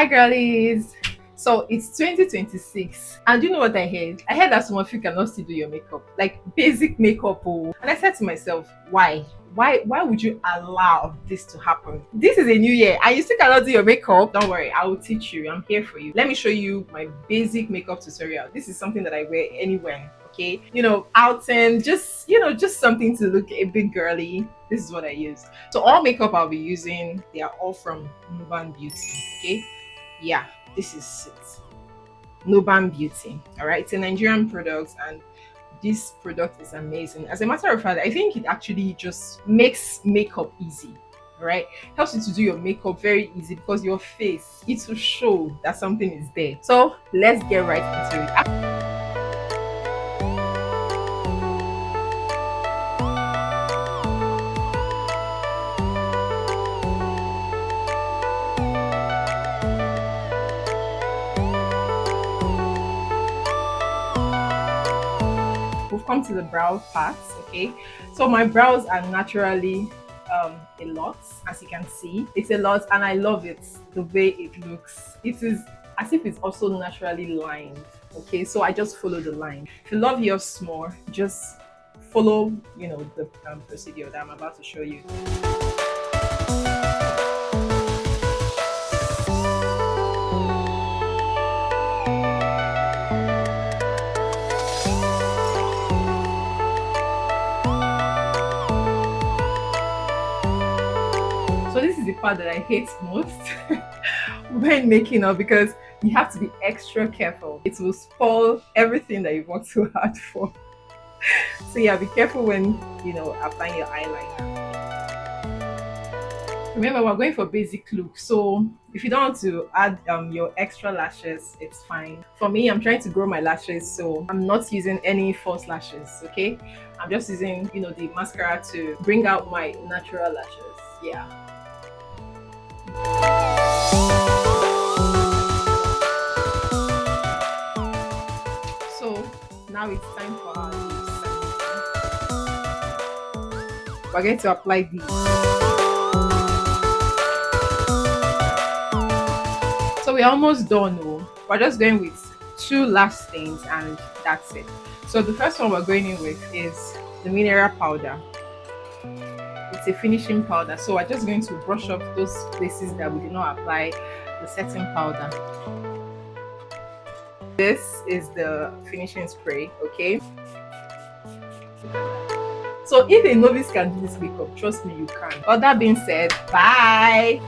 Hi girlies. So it's 2026 and you know what I heard? I heard that some of you cannot still do your makeup, like basic makeup. Oh. And I said to myself, why? Why would you allow this to happen? This is a new year and you still cannot do your makeup. Don't worry, I will teach you. I'm here for you. Let me show you my basic makeup tutorial. This is something that I wear anywhere. Okay, out and just something to look a bit girly. This is what I use. So all makeup I'll be using, they are all from Nuban Beauty. Okay, yeah, this is it. Nuban Beauty. All right, it's a Nigerian product, and this product is amazing. As a matter of fact, I think it actually just makes makeup easy. All right, helps you to do your makeup very easy because your face, it will show that something is there. So let's get right into it. We've come to the brow part. Okay, so my brows are naturally a lot, as you can see. It's a lot and I love it the way it looks. It is as if it's also naturally lined. Okay, so I just follow the line. If you love yours more, just follow the procedure that I'm about to show you. So this is the part that I hate most when making up, because you have to be extra careful. It will spoil everything that you worked so hard for. So yeah, be careful when applying your eyeliner. Remember, we're going for basic look, so if you don't want to add your extra lashes, it's fine. For me, I'm trying to grow my lashes, so I'm not using any false lashes. Okay, I'm just using the mascara to bring out my natural lashes. Yeah. So now it's time for our lips. We're going to apply these. So we're almost done. Oh. We're just going with two last things and that's it. So the first one we're going in with is the mineral powder. It's a finishing powder, so we're just going to brush off those places that we did not apply the setting powder. This is the finishing spray. Okay, so if a novice can do this makeup, trust me, you can. But that being said, bye.